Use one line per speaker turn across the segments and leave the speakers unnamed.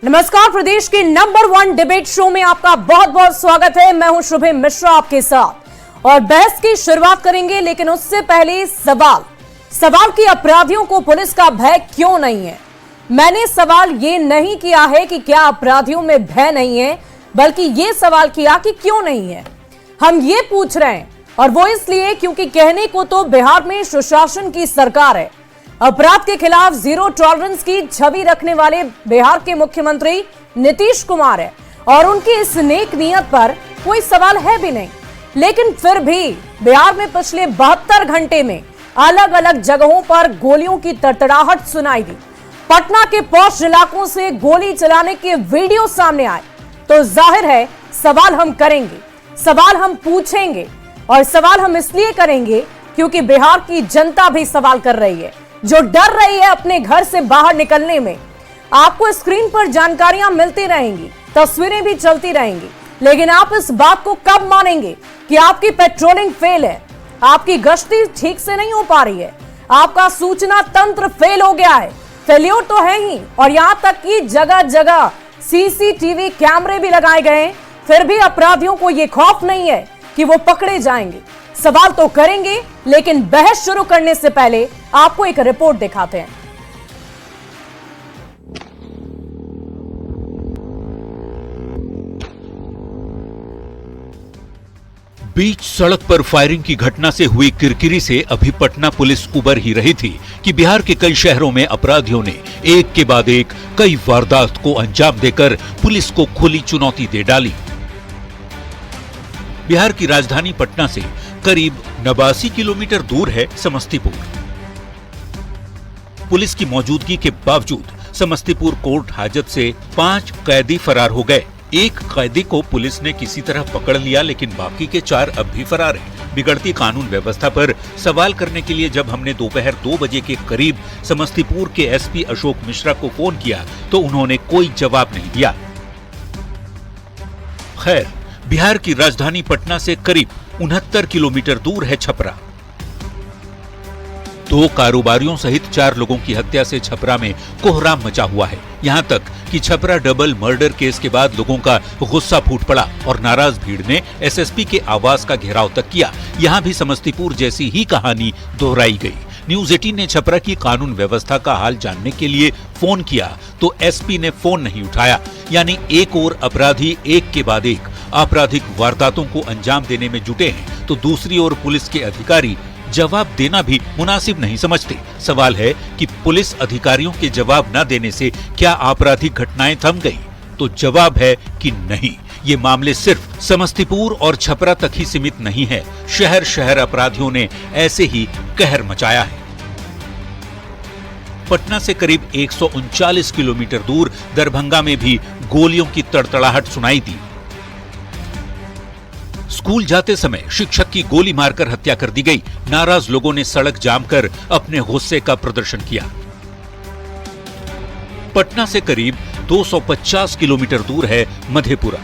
नमस्कार, प्रदेश के number 1 debate show में आपका बहुत बहुत स्वागत है। मैं हूं शुभम मिश्रा आपके साथ और बहस की शुरुआत करेंगे, लेकिन उससे पहले सवाल कि अपराधियों को पुलिस का भय क्यों नहीं है। मैंने सवाल ये नहीं किया है कि क्या अपराधियों में भय नहीं है, बल्कि ये सवाल किया कि क्यों नहीं है। हम ये पूछ रहे हैं और वो इसलिए क्योंकि कहने को तो बिहार में सुशासन की सरकार है, अपराध के खिलाफ जीरो टॉलरेंस की छवि रखने वाले बिहार के मुख्यमंत्री नीतीश कुमार है और उनकी इस नेक नियत पर कोई सवाल है भी नहीं। लेकिन फिर भी बिहार में पिछले 72 घंटे में अलग अलग जगहों पर गोलियों की तड़तड़ाहट सुनाई दी। पटना के पॉश इलाकों से गोली चलाने के वीडियो सामने आए तो जाहिर है सवाल हम करेंगे, सवाल हम पूछेंगे और सवाल हम इसलिए करेंगे क्योंकि बिहार की जनता भी सवाल कर रही है, जो डर रही है अपने घर से बाहर निकलने में। आपको स्क्रीन पर जानकारियां मिलती रहेंगी, तस्वीरें भी चलती रहेंगी, लेकिन आप इस बात को कब मानेंगे कि आपकी पेट्रोलिंग फेल है, आपकी गश्ती ठीक से नहीं हो पा रही है, आपका सूचना तंत्र फेल हो गया है। फेल्योर तो है ही, और यहां तक कि जगह जगह सीसीटीवी कैमरे भी लगाए गए, फिर भी अपराधियों को यह खौफ नहीं है कि वो पकड़े जाएंगे। सवाल तो करेंगे, लेकिन बहस शुरू करने से पहले आपको एक रिपोर्ट दिखाते हैं।
बीच सड़क पर फायरिंग की घटना से हुई किरकिरी से अभी पटना पुलिस उबर ही रही थी कि बिहार के कई शहरों में अपराधियों ने एक के बाद एक कई वारदात को अंजाम देकर पुलिस को खुली चुनौती दे डाली। बिहार की राजधानी पटना से करीब 89 किलोमीटर दूर है समस्तीपुर। पुलिस की मौजूदगी के बावजूद समस्तीपुर कोर्ट हाजत से 5 कैदी फरार हो गए। एक कैदी को पुलिस ने किसी तरह पकड़ लिया, लेकिन बाकी के 4 अब भी फरार हैं। बिगड़ती कानून व्यवस्था पर सवाल करने के लिए जब हमने दोपहर 2 बजे के करीब समस्तीपुर के एसपी अशोक मिश्रा को फोन किया तो उन्होंने कोई जवाब नहीं दिया। खैर, बिहार की राजधानी पटना से करीब 69 किलोमीटर दूर है छपरा। 2 कारोबारियों सहित 4 लोगों की हत्या से छपरा में कोहराम मचा हुआ है। यहां तक कि छपरा डबल मर्डर केस के बाद लोगों का गुस्सा फूट पड़ा और नाराज भीड़ ने एसएसपी के आवास का घेराव तक किया। यहां भी समस्तीपुर जैसी ही कहानी दोहराई गई। न्यूज 18 ने छपरा की कानून व्यवस्था का हाल जानने के लिए फोन किया तो एसपी ने फोन नहीं उठाया। यानी एक और अपराधी एक के बाद एक आपराधिक वारदातों को अंजाम देने में जुटे हैं, तो दूसरी ओर पुलिस के अधिकारी जवाब देना भी मुनासिब नहीं समझते। सवाल है कि पुलिस अधिकारियों के जवाब न देने से क्या आपराधिक घटनाएं थम गई? तो जवाब है कि नहीं। ये मामले सिर्फ समस्तीपुर और छपरा तक ही सीमित नहीं है। शहर शहर अपराधियों ने ऐसे ही कहर मचाया है। पटना से करीब 139 किलोमीटर दूर दरभंगा में भी गोलियों की तड़तड़ाहट सुनाई दी। स्कूल जाते समय शिक्षक की गोली मारकर हत्या कर दी गई। नाराज लोगों ने सड़क जाम कर अपने गुस्से का प्रदर्शन किया। पटना से करीब 250 किलोमीटर दूर है मधेपुरा।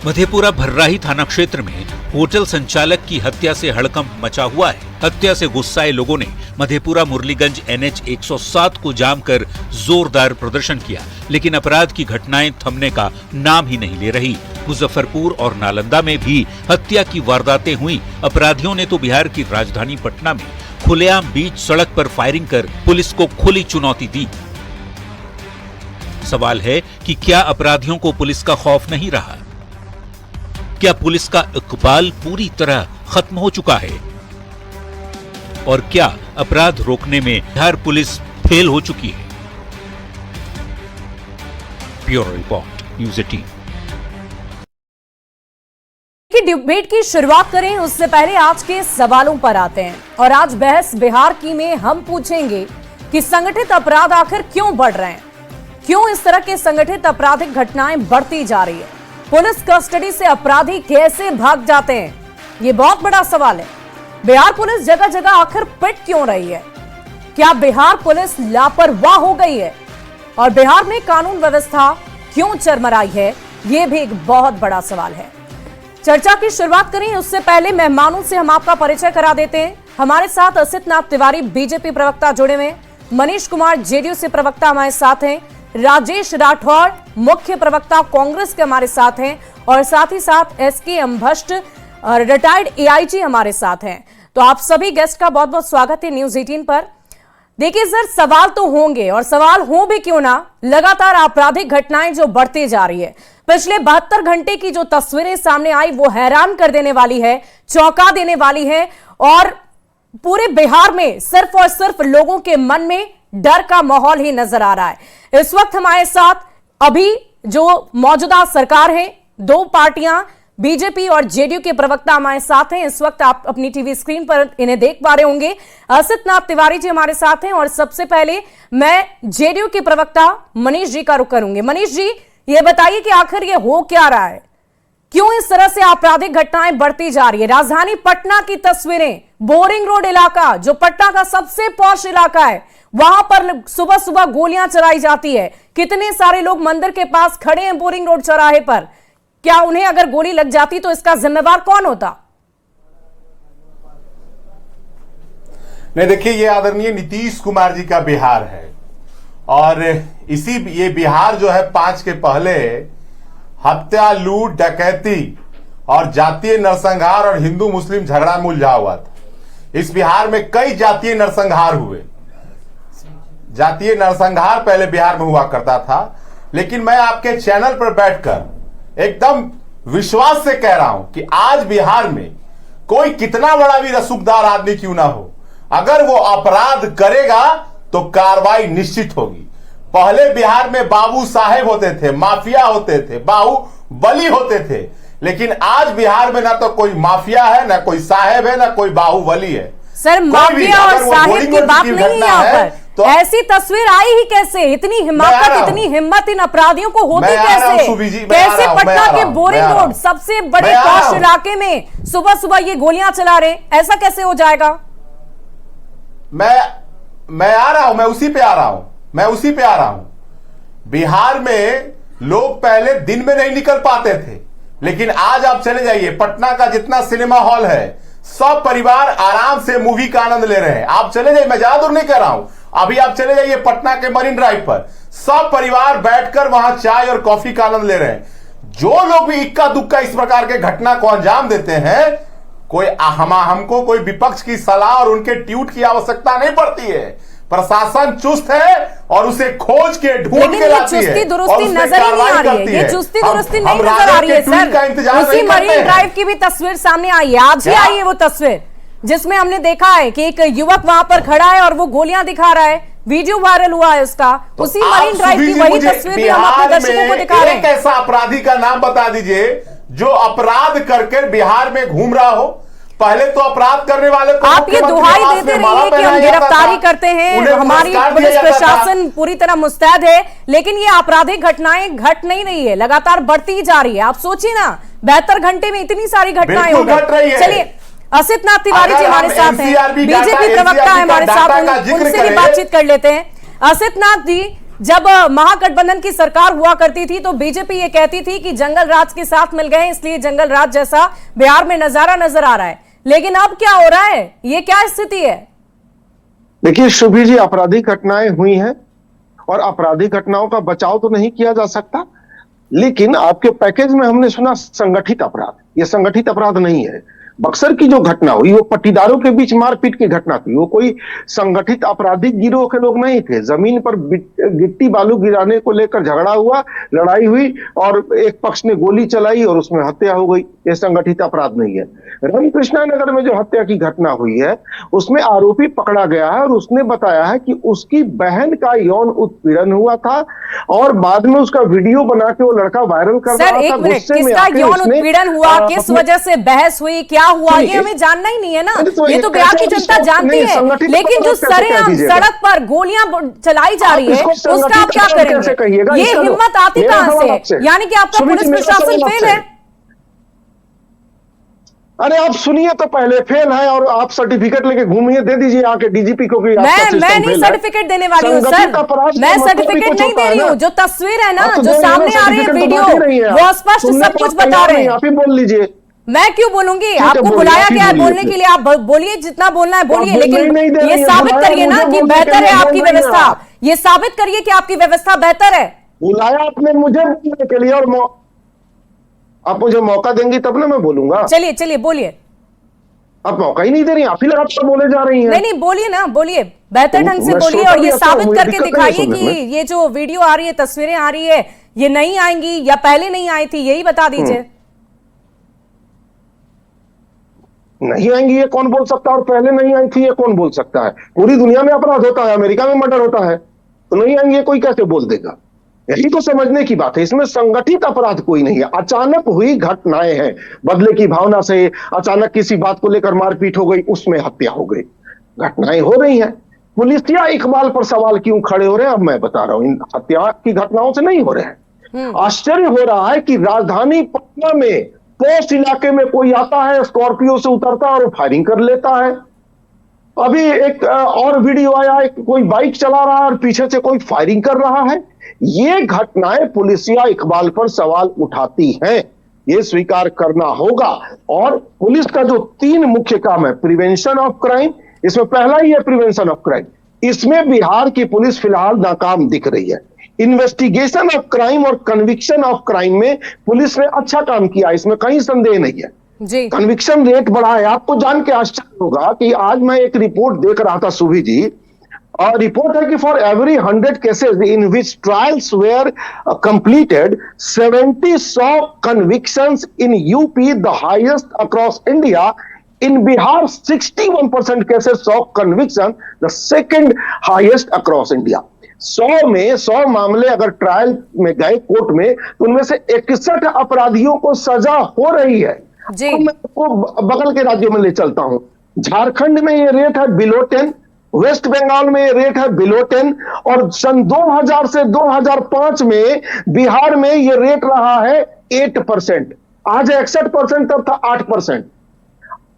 मधेपुरा भर्राही थाना क्षेत्र में होटल संचालक की हत्या से हड़कंप मचा हुआ है। हत्या से गुस्साए लोगों ने मधेपुरा मुरलीगंज NH 107 को जाम कर जोरदार प्रदर्शन किया, लेकिन अपराध की घटनाएं थमने का नाम ही नहीं ले रही। मुजफ्फरपुर और नालंदा में भी हत्या की वारदातें हुई। अपराधियों ने तो बिहार की राजधानी पटना में खुलेआम बीच सड़क पर फायरिंग कर पुलिस को खुली चुनौती दी। सवाल है कि क्या अपराधियों को पुलिस का खौफ नहीं रहा? क्या पुलिस का इकबाल पूरी तरह खत्म हो चुका है? और क्या अपराध रोकने में बिहार पुलिस फेल हो चुकी है? Bureau report, news 18।
डिबेट की शुरुआत करें उससे पहले आज के सवालों पर आते हैं। और आज बहस बिहार की में हम पूछेंगे कि संगठित अपराध आखिर क्यों बढ़ रहे हैं, क्यों इस तरह के संगठित आपराधिक घटनाएं बढ़ती जा रही है, पुलिस कस्टडी से अपराधी कैसे भाग जाते हैं, ये बहुत बड़ा सवाल है। बिहार पुलिस जगह जगह आखिर पिट क्यों रही है? क्या बिहार पुलिस लापरवाह हो गई है? और बिहार में कानून व्यवस्था क्यों चरमराई है, यह भी एक बहुत बड़ा सवाल है। चर्चा की शुरुआत करें उससे पहले मेहमानों से हम आपका परिचय करा देते हैं। हमारे साथ असित नाथ तिवारी बीजेपी प्रवक्ता जुड़े हुए, मनीष कुमार जेडीयू से प्रवक्ता हमारे साथ हैं, राजेश राठौड़ मुख्य प्रवक्ता कांग्रेस के हमारे साथ हैं और साथ ही साथ एसके अम्भष्ट रिटायर्ड एआईजी हमारे साथ हैं। तो आप सभी गेस्ट का बहुत बहुत स्वागत है न्यूज 18 पर। देखिए सर, सवाल तो होंगे और सवाल हो भी क्यों ना, लगातार आपराधिक घटनाएं जो बढ़ती जा रही है, पिछले 72 घंटे की जो तस्वीरें सामने आई वो हैरान कर देने वाली है, चौंका देने वाली है और पूरे बिहार में सिर्फ और सिर्फ लोगों के मन में डर का माहौल ही नजर आ रहा है। इस वक्त हमारे साथ अभी जो मौजूदा सरकार है, दो पार्टियां बीजेपी और जेडीयू के प्रवक्ता हमारे साथ हैं। इस वक्त आप अपनी टीवी स्क्रीन पर इन्हें देख पा रहे होंगे। असित नाथ तिवारी जी हमारे साथ हैं और सबसे पहले मैं जेडीयू के प्रवक्ता मनीष जी का रुख करूंगी। मनीष जी, ये बताइए कि आखिर ये हो क्या रहा है, क्यों इस तरह से आपराधिक घटनाएं बढ़ती जा रही है। राजधानी पटना की तस्वीरें, बोरिंग रोड इलाका जो पटना का सबसे पॉश इलाका है, वहां पर सुबह सुबह गोलियां चलाई जाती है। कितने सारे लोग मंदिर के पास खड़े हैं बोरिंग रोड चौराहे पर, क्या उन्हें अगर गोली लग जाती तो इसका जिम्मेवार कौन होता?
नहीं, देखिए, ये आदरणीय नीतीश कुमार जी का बिहार है और ये बिहार जो है 5 के पहले हत्या, लूट, डकैती और जातीय नरसंहार और हिंदू मुस्लिम झगड़ा में उलझा हुआ था। इस बिहार में कई जातीय नरसंहार हुए। जातीय नरसंहार पहले बिहार में हुआ करता था, लेकिन मैं आपके चैनल पर बैठकर एकदम विश्वास से कह रहा हूं कि आज बिहार में कोई कितना बड़ा भी रसूखदार आदमी क्यों ना हो, अगर वो अपराध करेगा तो कार्रवाई निश्चित होगी। पहले बिहार में बाबू साहेब होते थे, माफिया होते थे, बाहुबली होते थे, लेकिन आज बिहार में ना तो कोई माफिया है, ना कोई साहेब है, ना कोई बाहुबली है।
सर, माफिया और साहेब की बात नहीं है यहाँ पर। तो ऐसी तस्वीर आई ही कैसे? इतनी हिम्मत इन अपराधियों को होती कैसे? कैसे पटना के बोरिंग रोड सबसे बड़े पॉश इलाके में सुबह सुबह ये गोलियां चला रहे, ऐसा कैसे हो जाएगा?
मैं आ रहा हूं, मैं उसी पे आ रहा हूं। बिहार में लोग पहले दिन में नहीं निकल पाते थे, लेकिन आज आप चले जाइए, पटना का जितना सिनेमा हॉल है, सब परिवार आराम से मूवी का आनंद ले रहे हैं। आप चले जाइए, मैं ज्यादा दूर नहीं कह रहा हूं, अभी आप चले जाइए पटना के मरीन ड्राइव पर, सब परिवार बैठकर वहां चाय और कॉफी का आनंद ले रहे हैं। जो लोग भी इक्का दुक्का इस प्रकार के घटना को अंजाम देते हैं, हमको कोई विपक्ष की सलाह और उनके ट्वीट की आवश्यकता नहीं पड़ती है। प्रशासन चुस्त है और उसे खोज के ढूंढ के लाती है।
चुस्ती दुरुस्ती नजर ही नहीं आ रही है, ये चुस्ती दुरुस्ती नहीं नजर आ रही है सर। उसी मरीन ड्राइव की भी तस्वीर सामने आई है, आज ही आई है वो तस्वीर, जिसमें हमने देखा है कि एक युवक वहां पर खड़ा है और वो गोलियां दिखा रहा है, वीडियो वायरल हुआ है उसका। तो उसी मरीन ड्राइव की वही तस्वीर भी हम अपने दर्शकों को दिखा रहे हैं।
एक ऐसा अपराधी का नाम बता दीजिए जो अपराध करके बिहार में घूम रहा हो। पहले तो अपराध करने वाले को
आप ये दुहाई देते रहिए कि हम गिरफ्तारी करते हैं, हमारी पुलिस प्रशासन पूरी तरह मुस्तैद है, लेकिन ये आपराधिक घटनाएं घट नहीं रही है, लगातार बढ़ती ही जा रही है। आप सोचिए ना, 72 घंटे में इतनी सारी घटनाएं हो गई। चलिए, असित नाथ तिवारी जी हमारे साथ हैं, बीजेपी प्रवक्ता है हमारे साथ, उनसे भी बातचीत कर लेते हैं। असित नाथ जी, जब महागठबंधन की सरकार हुआ करती थी तो बीजेपी ये कहती थी कि जंगल राज के साथ मिल गए, इसलिए जंगल राज जैसा बिहार में नजारा नजर आ रहा है, लेकिन अब क्या हो रहा है, ये क्या स्थिति है?
देखिए शुभी जी, आपराधिक घटनाएं हुई हैं और आपराधिक घटनाओं का बचाव तो नहीं किया जा सकता, लेकिन आपके पैकेज में हमने सुना संगठित अपराध। ये संगठित अपराध नहीं है। बक्सर की जो घटना हुई वो पट्टीदारों के बीच मारपीट की घटना थी, वो कोई संगठित आपराधिक गिरोह के लोग नहीं थे। जमीन पर गिट्टी बालू गिराने को लेकर झगड़ा हुआ, लड़ाई हुई और एक पक्ष ने गोली चलाई और उसमें हत्या हो गई। ये संगठित अपराध नहीं है। रामकृष्णा नगर में जो हत्या की घटना हुई है उसमें आरोपी पकड़ा गया है और उसने बताया है कि उसकी बहन का यौन उत्पीड़न हुआ था और बाद में उसका वीडियो बना के वो लड़का वायरल कर रहा था।
किसका यौन उत्पीड़न हुआ, किस वजह से बहस हुई, क्या हुआ, ये हमें जानना ही नहीं है ना। ये तो बिहार की जनता जानती है, लेकिन जो सरेआम सड़क पर गोलियां चलाई जा रही है उसका आप क्या करेंगे? ये हिम्मत आती कहां से? यानी कि आपका पुलिस प्रशासन फेल है।
अरे आप सुनिए तो, पहले फेल है और आप सर्टिफिकेट लेके घूमिए, दे दीजिए आके डीजीपी को। मैं
नहीं सर्टिफिकेट देने वाली हूँ सर, मैं सर्टिफिकेट नहीं दे रही हूँ। जो तस्वीर है ना, जो सामने आ रही है वीडियो, वो स्पष्ट सब कुछ बता रहे हैं।
आप ही बोल लीजिए।
मैं क्यों बोलूंगी? आपको बुलाया गया है बोलने के लिए, आप बोलिए, जितना बोलना है बोलिए, लेकिन ये साबित करिए ना कि बेहतर है आपकी व्यवस्था। ये साबित करिए कि आपकी व्यवस्था बेहतर है।
बुलाया आपने मुझे बोलने के लिए, और आप मुझे मौका देंगी तब ना मैं बोलूंगा।
चलिए चलिए बोलिए।
आप मौका ही नहीं दे रही, आप ही लगातार बोले जा रही हैं।
नहीं नहीं बोलिए ना, बोलिए बेहतर ढंग से
मैं
बोलिए
श्रोता
और ये
भी आता
साबित
हूं,
करके
दिक्कत नहीं
दिखाइए
सुनने
कि
में।
ये जो वीडियो आ रही है, तस्वीरें आ रही है, ये नहीं आएंगी या पहले नहीं आई थी, यही बता दीजिए।
नहीं आएंगी ये कौन बोल सकता है, और पहले नहीं आई थी ये कौन बोल सकता है? पूरी दुनिया में अपराध होता है, अमेरिका में मर्डर होता है, तो नहीं आएंगी ये कोई कैसे बोल देगा? यही तो समझने की बात है। इसमें संगठित अपराध कोई नहीं है, अचानक हुई घटनाएं हैं, बदले की भावना से अचानक किसी बात को लेकर मारपीट हो गई, उसमें हत्या हो गई, घटनाएं हो रही हैं। पुलिसिया इकबाल पर सवाल क्यों खड़े हो रहे हैं अब मैं बता रहा हूं, इन हत्या की घटनाओं से नहीं हो रहे हैं। आश्चर्य हो रहा है कि राजधानी पटना में पोस्ट इलाके में कोई आता है, स्कॉर्पियो से उतरता है और फायरिंग कर लेता है। अभी एक और वीडियो आया, एक कोई बाइक चला रहा है और पीछे से कोई फायरिंग कर रहा है। ये घटनाएं पुलिसिया इकबाल पर सवाल उठाती हैं, ये स्वीकार करना होगा। और पुलिस का जो 3 मुख्य काम है, प्रिवेंशन ऑफ क्राइम, इसमें पहला ही है प्रिवेंशन ऑफ क्राइम, इसमें बिहार की पुलिस फिलहाल नाकाम दिख रही है। इन्वेस्टिगेशन ऑफ क्राइम और कन्विक्शन ऑफ क्राइम में पुलिस ने अच्छा काम किया, इसमें कहीं संदेह नहीं है
जी।
कन्विक्शन रेट बढ़ा है। आपको जान के आश्चर्य होगा कि आज मैं एक रिपोर्ट देख रहा था सुभी जी, और रिपोर्ट है कि for every 100 cases in which trials were completed 70 convictions in UP, the highest across India. In Bihar, 61% cases of conviction, the second highest across India. 100 में 100 मामले अगर ट्रायल में गए कोर्ट में, तो उनमें से 61 अपराधियों को सजा हो रही है।
जी।
तो मैं आपको बगल के राज्यों में ले चलता हूं। झारखंड में ये रेट है बिलो 10, वेस्ट बंगाल में ये रेट है बिलो 10, और सन 2000 से 2005 में बिहार में ये रेट रहा है 8%। आज 61%, तब था 8%।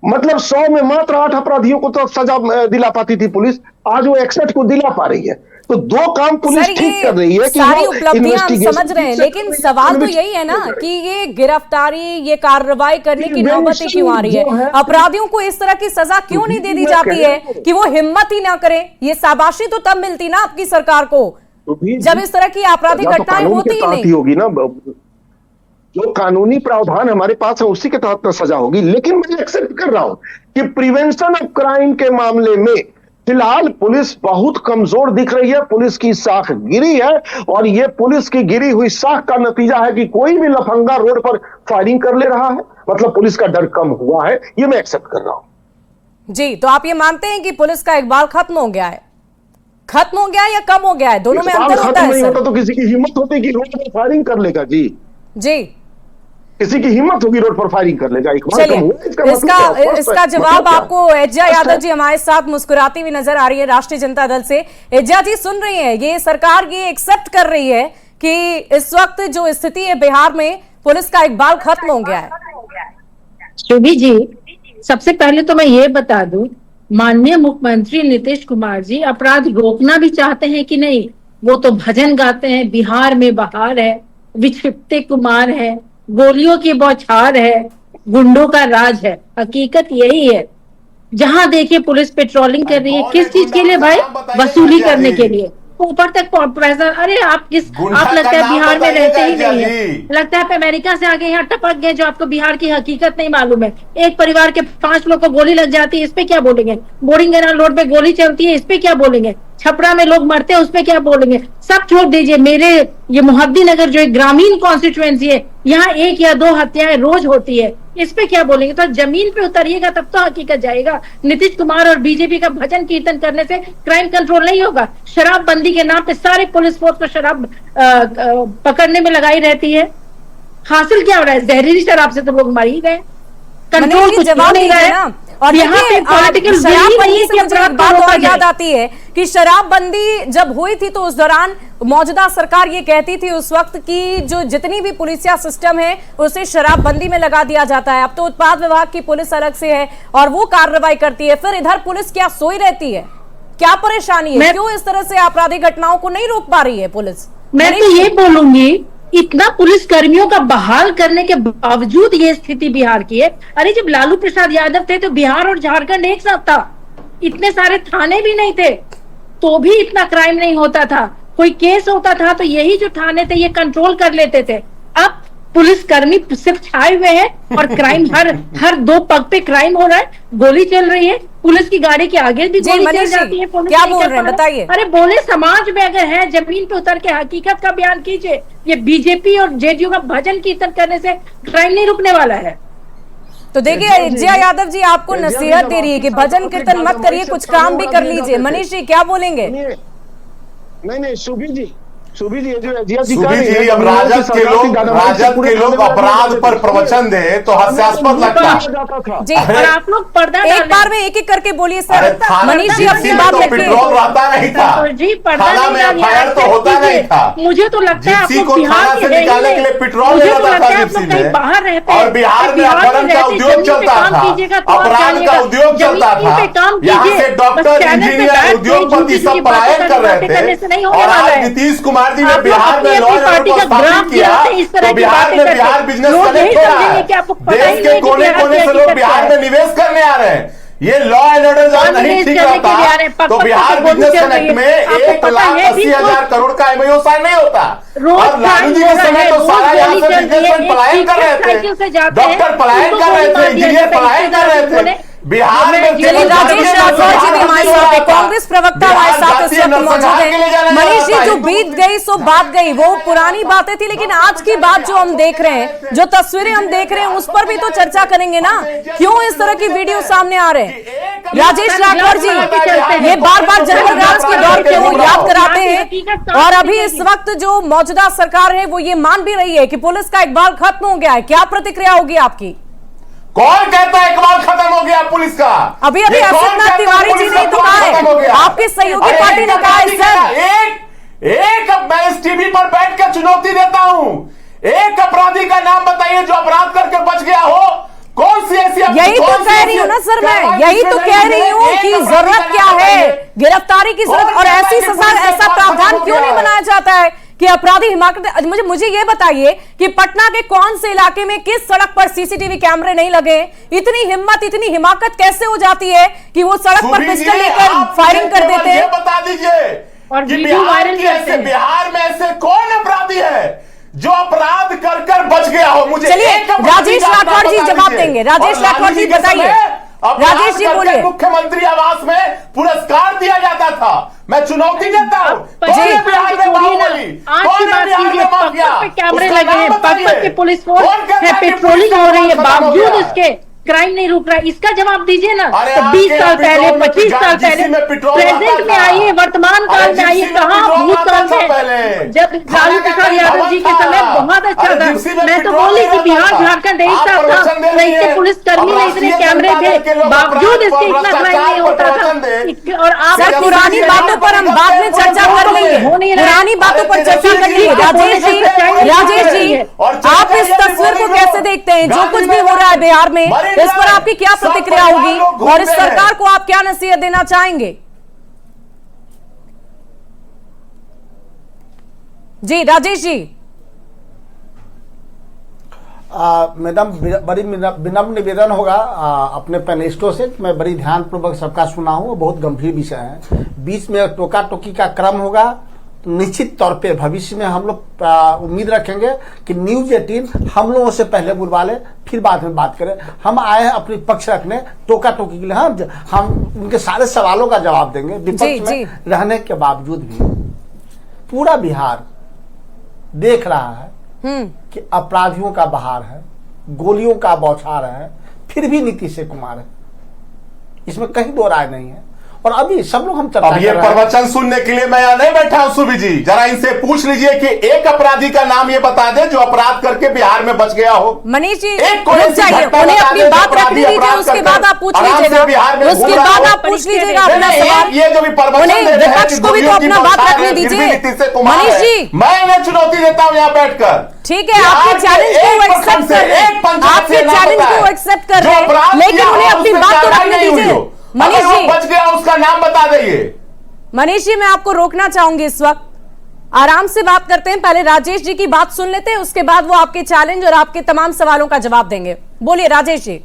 मतलब 100 में मात्र 8 अपराधियों को तो सजा दिला पाती थी पुलिस, आज वो 61 को दिला पा रही है। तो 2 काम पुलिस ठीक कर रही है कि
सारी उपलब्धियां हम समझ रहे हैं, लेकिन सवाल तो यही है ना कि ये गिरफ्तारी, ये कार्रवाई करने की नौबत क्यों आ रही है? अपराधियों को इस तरह की सजा क्यों नहीं दे दी जाती है कि वो हिम्मत ही ना करें? ये शाबाशी तो तब मिलती ना आपकी सरकार को जब इस तरह की आपराधिक घटनाएं होती ही नहीं
होगी ना। जो कानूनी प्रावधान हमारे पास है उसी के तहत सजा होगी। लेकिन मैं एक्सेप्ट कर रहा हूं कि प्रिवेंशन ऑफ क्राइम के मामले में फिलहाल पुलिस बहुत कमजोर दिख रही है, पुलिस की साख गिरी है, और यह पुलिस की गिरी हुई साख का नतीजा है कि कोई भी लफंगा रोड पर फायरिंग कर ले रहा है, मतलब पुलिस का डर कम हुआ है, यह मैं एक्सेप्ट कर रहा हूं।
जी, तो आप ये मानते हैं कि पुलिस का इकबाल खत्म हो गया है? खत्म हो गया या कम हो गया है? दोनों में अंतर होता है सर।
तो किसी की हिम्मत होती कि रोड पर फायरिंग कर लेगा? जी
जी,
किसी की हिम्मत होगी रोड पर फायरिंग कर लेगा?
चलिए इसका जवाब आपको एज्जा यादव जी हमारे साथ मुस्कुराती हुई नजर आ रही है राष्ट्रीय जनता दल से। एज्जा जी सुन रही हैं, ये सरकार ये एक्सेप्ट कर रही है कि इस वक्त जो स्थिति है बिहार में, पुलिस का इकबाल खत्म हो गया है।
शुभी जी, सबसे पहले तो मैं ये बता दूं, माननीय मुख्यमंत्री नीतीश कुमार जी अपराध रोकना भी चाहते हैं कि नहीं? वो तो भजन गाते हैं, बिहार में बहार है, विक्षिप्त कुमार है, गोलियों की बौछार है, गुंडों का राज है। हकीकत यही है, जहां देखिए पुलिस पेट्रोलिंग कर रही है। किस चीज के लिए भाई? वसूली करने के लिए, ऊपर तक पैसा। अरे आप लगता है बिहार में रहते ही नहीं है, लगता है आप अमेरिका से आगे यहाँ टपक गए, जो आपको बिहार की हकीकत नहीं मालूम है। एक परिवार के 5 लोग को गोली लग जाती है, इस पे क्या बोलेंगे? बोरिंगना रोड पे गोली चलती है, इस पे क्या बोलेंगे? छपरा में लोग मरते हैं, उस पे क्या बोलेंगे? सब छोड़ दीजिए, मेरे ये मुहद्दी नगर जो एक ग्रामीण कॉन्स्टिट्यूएंसी है, यहाँ 1 या 2 हत्याएं रोज होती है, इस पे क्या बोलेंगे? तो जमीन पे उतरिएगा तब तो हकीकत जाएगा। नीतीश कुमार और बीजेपी का भजन कीर्तन करने से क्राइम कंट्रोल नहीं होगा। शराबबंदी के नाम पे सारे पुलिस फोर्स को शराब पकड़ने में लगाई रहती है। हासिल क्या हो रहा है? जहरीली शराब से तो लोग मर ही गए, कंट्रोल कुछ जवाब नहीं रहा है।
और यहाँ पे शराबबंदी से मुझे एक बात और याद आती है कि शराबबंदी जब हुई थी तो उस दौरान मौजूदा सरकार ये कहती थी उस वक्त की जो जितनी भी पुलिसिया सिस्टम है उसे शराबबंदी में लगा दिया जाता है। अब तो उत्पाद विभाग की पुलिस अलग से है और वो कार्रवाई करती है। फिर इधर पुलिस क्या सोई रहती है? क्या परेशानी है? क्यों इस तरह से आपराधिक घटनाओं को नहीं रोक पा रही है पुलिस?
मैं तो ये बोलूंगी, इतना पुलिस कर्मियों का बहाल करने के बावजूद ये स्थिति बिहार की है। अरे जब लालू प्रसाद यादव थे तो बिहार और झारखंड एक साथ था, इतने सारे थाने भी नहीं थे। तो भी इतना क्राइम नहीं होता था। कोई केस होता था तो यही जो थाने थे ये कंट्रोल कर लेते थे। अब पुलिसकर्मी सिर्फ छाए हुए हैं और क्राइम हर 2 पग पे क्राइम हो रहा है। गोली चल रही है, पुलिस की गाड़ी के आगे भी गोली चल जाती है। पुलिस
क्या बोल रहे हैं बताइए।
अरे बोले समाज में अगर है, जमीन पे उतर के हकीकत का बयान कीजिए। ये बीजेपी और जेडीयू का भजन कीर्तन करने से क्राइम नहीं रुकने वाला है।
तो देखिए जिया यादव जी आपको नसीहत दे रही है कि भजन कीर्तन मत करिए, कुछ काम भी कर लीजिए। मनीष जी क्या बोलेंगे?
नहीं सुभी जी, जो
सुभी जी, अब राजद के लोग अपराध पर प्रवचन दे तो हास्यास्पद लगता है
जी। और आप लोग पर्दा
एक बार में एक एक करके बोलिए सर। मनीष जी अपनी बात
रखिए। पेट्रोल रहता नहीं था
जी,
थाना में एफआईआर तो होता नहीं था।
मुझे तो लगता है आप
जिप्सी
लोग
को
बिहार
थाना से निकालने के लिए पेट्रोल ले जाता था जिप्सी में,
बाहर रहते
और बिहार में अपहरण का उद्योग चलता था, अपराध का उद्योग चलता था। यहाँ से डॉक्टर, इंजीनियर, उद्योगपति सब पलायन कर रहे थे। और आज नीतीश कुमार जी ने बिहार में लॉ एंड ऑर्डर को स्थापित किया तो बिहार में बिहार बिजनेस कनेक्ट हो रहा है। देश के कोने कोने से लोग बिहार में निवेश करने आ रहे हैं। ये लॉ एंड ऑर्डर जब नहीं ठीक रहता तो बिहार बिजनेस कनेक्ट में 1,80,000 करोड़ का एमओयू साइन नहीं होता। और लालू जी के समय तो सारा यहाँ से बिजनेसमैन पलायन कर रहे थे, डॉक्टर पलायन कर रहे थे, इंजीनियर पलायन कर रहे थे। बिहार में
राजेश राठौर जी भी हमारे साथ है, कांग्रेस प्रवक्ता हमारे साथ इस वक्त मौजूद है। मनीष जी जो बीत गई सो बात गई, वो पुरानी बातें थी, लेकिन आज की बात जो हम देख रहे हैं, जो तस्वीरें हम देख रहे हैं, उस पर भी तो चर्चा करेंगे ना। क्यों इस तरह की वीडियो सामने आ रहे हैं? राजेश राठौर जी ये बार बार जंगल राज के दौर के वो याद कराते हैं, और अभी इस वक्त जो मौजूदा सरकार है वो ये मान भी रही है कि पुलिस का इकबाल खत्म हो गया है। क्या प्रतिक्रिया होगी आपकी?
कौन कहता है इकबाल खत्म हो गया पुलिस का?
अभी अर्षद तिवारी जी ने तो कहा है, आपके सहयोगी पार्टी ने कहा है सर।
एक मैं इस टीवी पर बैठ कर चुनौती देता हूं, एक अपराधी का नाम बताइए जो अपराध करके बच गया हो। कौन सी ऐसी?
यही तो कह रही हूँ ना सर, मैं यही तो कह रही हूँ कि जरूरत क्या है गिरफ्तारी की जरूरत, और ऐसी सजा, ऐसा प्रावधान क्यों नहीं बनाया जाता है कि अपराधी हिमाकत। मुझे ये बताइए कि पटना के कौन से इलाके में किस सड़क पर सीसीटीवी कैमरे नहीं लगे? इतनी हिम्मत, इतनी हिमाकत कैसे हो जाती है कि वो सड़क पर पिस्टल लेकर फायरिंग कर देते हैं?
बता दीजिए
और
कि बिहार में ऐसे कौन अपराधी है जो अपराध कर कर बच गया हो? मुझे
चलिए राजेश राठौर जी जवाब देंगे। राजेश राठौर जी बताइए। राजेश जी बोलिए।
मुख्यमंत्री आवास में पुरस्कार दिया जाता था। मैं चुनौती देता हूँ।
बिहार में बाहुबली, आज की बात कीजिए, पग पे कैमरे लगे हैं, पग पे पुलिस फोर्स है, पेट्रोलिंग हो रही है, बावजूद इसके क्राइम नहीं रुक रहा है। इसका जवाब दीजिए ना। तो 20 साल पहले, 25 साल पहले, प्रेजेंट में आइए, वर्तमान काल में आइए, कहाँ भूतकाल में जब लालू प्रसाद यादव जी के समय बहुत अच्छा था। मैं तो बोली कि बिहार झारखंड एक साथ था, न इतने पुलिसकर्मी, न इतने कैमरे थे, बावजूद इसके इतना क्राइम नहीं होता था। और आप
पुरानी बातों पर हम बाद में चर्चा कर लेंगे, पुरानी बातों पर चर्चा कर लेंगे। राजेश जी आप इस तस्वीर को कैसे देखते हैं? जो कुछ भी हो रहा है बिहार में, इस पर आपकी क्या प्रतिक्रिया होगी और इस सरकार को आप क्या नसीहत देना चाहेंगे? जी राजेश जी।
मैडम बड़ी विनम्र निवेदन होगा अपने पैनलिस्टों से। मैं बड़ी ध्यान पूर्वक सबका सुना हूं, बहुत गंभीर विषय है। बीच में टोका टोकी का क्रम होगा तो निश्चित तौर पे भविष्य में हम लोग उम्मीद रखेंगे कि न्यूज 18 हम लोगों से पहले बुलवा ले, फिर बाद में बात करें। हम आए हैं अपनी पक्ष रखने, टोका टोकी के लिए। हम उनके सारे सवालों का जवाब देंगे विपक्ष में रहने के बावजूद भी। पूरा बिहार देख रहा है कि अपराधियों का बहार है, गोलियों का बौछार है, फिर भी नीतीश कुमार है, इसमें कहीं दो राय नहीं है। और अभी सब लोग हम चर्चा
अब ये प्रवचन सुनने के लिए मैं यहाँ नहीं बैठा हूं सुभी जी। जरा इनसे पूछ लीजिए कि एक अपराधी का नाम ये बता दे जो अपराध करके बिहार में बच गया हो।
मनीष जी
एक कोई
उन्हें अपनी बात रखने दीजिए, उसके बाद आप पूछ लीजिएगा, उसके बाद आप पूछ लीजिएगा अपना सवाल।
ये जो भी प्रवचन
विपक्ष को भी तो अपना बात रखने दीजिए। मनीष जी
मैं इन्हें चुनौती देता हूँ यहाँ बैठकर।
ठीक है, आपके चैलेंज को वो एक्सेप्ट कर रहे हैं, आपके चैलेंज को एक्सेप्ट कर रहे हैं, लेकिन उन्हें अपनी बात तो रखने दीजिए। मनीष जी
बच गया उसका नाम बता देंगे।
मनीष जी मैं आपको रोकना चाहूंगी इस वक्त, आराम से बात करते हैं। पहले राजेश जी की बात सुन लेते हैं, उसके बाद वो आपके चैलेंज और आपके तमाम सवालों का जवाब देंगे। बोलिए राजेश जी।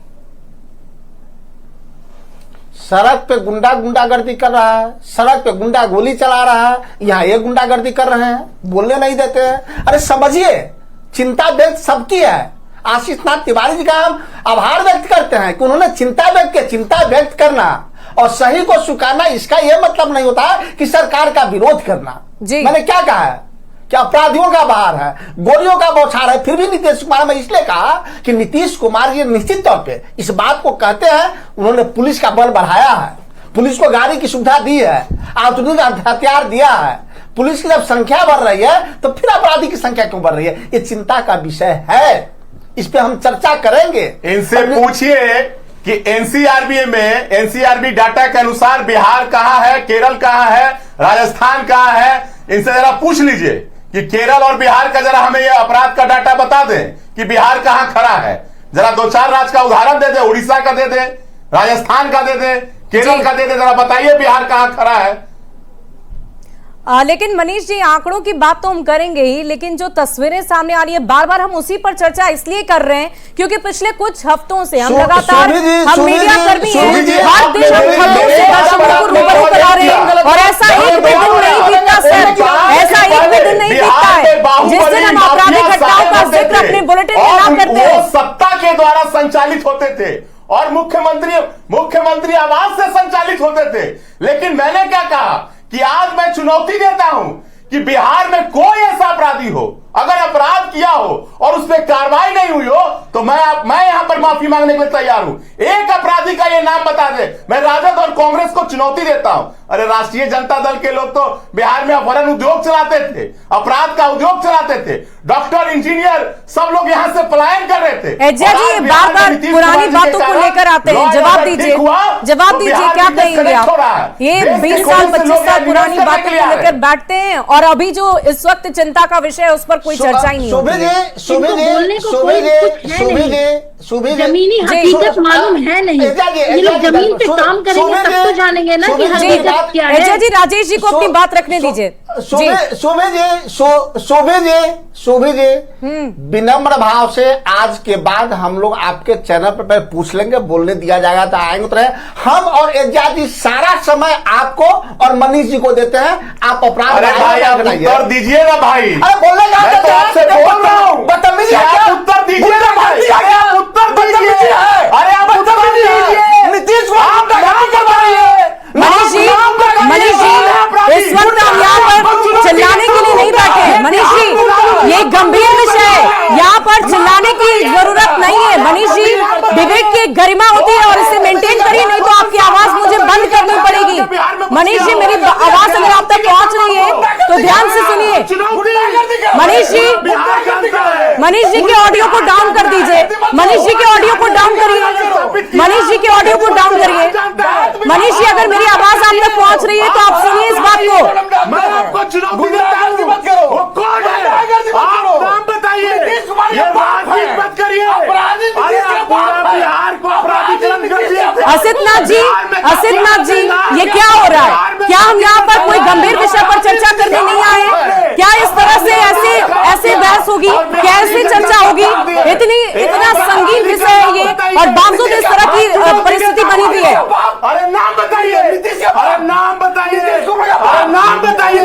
सड़क पे गुंडागर्दी कर रहा है, सड़क पे गुंडा गोली चला रहा है, यहाँ ये गुंडागर्दी कर रहे हैं, बोलने नहीं देते हैं। अरे समझिए, चिंता व्यक्त सबकी है। आशीष नाथ तिवारी जी का हम आभार व्यक्त करते हैं कि उन्होंने चिंता व्यक्त की। चिंता व्यक्त करना और सही को स्वीकारना, इसका यह मतलब नहीं होता कि सरकार का विरोध करना। मैंने क्या कहा है कि अपराधियों का बहार है, गोलियों का बौछार है, फिर भी नीतीश कुमार, मैं इसलिए कहा कि नीतीश कुमार ये निश्चित तौर पे इस बात को कहते हैं, उन्होंने पुलिस का बल बढ़ाया है, पुलिस को गाड़ी की सुविधा दी है, आधुनिक हथियार दिया है। पुलिस की जब संख्या बढ़ रही है तो फिर अपराधी की संख्या क्यों बढ़ रही है? ये चिंता का विषय है, इस पे हम चर्चा करेंगे।
इनसे पूछिए कि एनसीआरबी डाटा के अनुसार बिहार कहां है, केरल कहां है, राजस्थान कहां है। इनसे जरा पूछ लीजिए कि केरल और बिहार का जरा हमें ये अपराध का डाटा बता दें कि बिहार कहां खड़ा है। जरा 2-4 राज्य का उदाहरण दे दे, उड़ीसा का दे दे, राजस्थान का दे दे, केरल का दे दे, जरा बताइए बिहार कहां खड़ा है।
लेकिन मनीष जी, आंकड़ों की बात तो हम करेंगे ही, लेकिन जो तस्वीरें सामने आ रही है, बार बार हम उसी पर चर्चा इसलिए कर रहे हैं क्योंकि पिछले कुछ हफ्तों से हम लगातार, हम मीडिया कर्मी हैं, हर दिन हम खबरों से दर्शकों को रूबरू करा रहे हैं और ऐसा एक भी दिन नहीं बीतता सर, ऐसा एक भी दिन नहीं बीतता है जिस दिन हम आपराधिक घटनाओं का जिक्र अपने बुलेटिन में ना करते हैं।
सत्ता के द्वारा संचालित होते थे और मुख्यमंत्री आवास से संचालित होते थे। लेकिन मैंने क्या कहा कि आज मैं चुनौती देता हूं कि बिहार में कोई ऐसा अपराधी हो, अगर अपराध किया हो और उस पर कार्रवाई नहीं हुई हो तो मैं यहां पर माफी मांगने के लिए तैयार हूं। एक अपराधी का ये नाम बता दे, मैं राजद और कांग्रेस को चुनौती देता हूं। अरे राष्ट्रीय जनता दल के लोग तो बिहार में अपहरण उद्योग चलाते थे, अपराध का उद्योग चलाते थे, डॉक्टर, इंजीनियर सब लोग यहां से पलायन कर रहे थे।
एजा जी, बार बार पुरानी बातों को लेकर आते हैं, जवाब दीजिए, क्या कहेंगे आप? ये 20 साल 25 साल पुरानी बातों को लेकर बैठते हैं और अभी जो इस वक्त चिंता का विषय है उस पर कोई चर्चा ही नहीं होती है।
जमीनी हकीकत मालूम है नहीं, ये लोग जमीन पे काम करेंगे तब तो जानेंगे ना कि हकीकत क्या है।
जी, राजेश जी को अपनी बात रखने दीजिए।
शोभे जी, विनम्र भाव से आज के बाद हम लोग आपके चैनल पर पूछ लेंगे, बोलने दिया जाएगा तो आएंगे तो हम और एजाज जी सारा समय आपको और मनीष जी को देते हैं। आप अपराध
उत्तर दीजिए ना भाई,
अरे बोलने का
मैं तो आपसे बोल रहा हूँ,
बदतमीजी है,
उत्तर दीजिए ना भाई, अरे आप उत्तर दीजिए, अरे आप उत्तर दीजिए।
नीतीश
मनीष जी, इस वक्त हम यहाँ पर चिल्लाने के लिए नहीं बैठे हैं। मनीष जी, ये गंभीर विषय है, यहाँ पर चिल्लाने की जरूरत नहीं है। मनीष जी, डिबेट की गरिमा होती है और इसे मेंटेन करिए, नहीं तो आपकी आवाज मुझे बंद करनी पड़ेगी। मनीष जी, मेरी आवाज अगर आप तक पहुंच रही है तो ध्यान से सुनिए। मनीष जी के ऑडियो को डाउन कर दीजिए, मनीष जी के ऑडियो को डाउन करिए, मनीष जी के ऑडियो को डाउन करिए। मनीष जी, अगर मेरी आवाज आप तक पहुंच रही है तो आप सुनिए इस बात को।
मैं आपको चुनौती देता हूं, वो कौन है? आप नाम बताइए, ये राजनीति मत करिए। अरे आप पूरा बिहार को अपराधीकरण कर दिए।
असित नाथ जी, ये क्या हो रहा है? क्या हम यहाँ पर कोई गंभीर विषय पर चर्चा करने नहीं आए? क्या इस तरह से ऐसे बहस होगी, कैसे चर्चा होगी? इतना संगीन विषय है ये और बावजूद इस तरह की परिस्थिति बनी हुई है।
अरे नाम बताइए, अरे नाम बताइए, अरे नाम बताइए,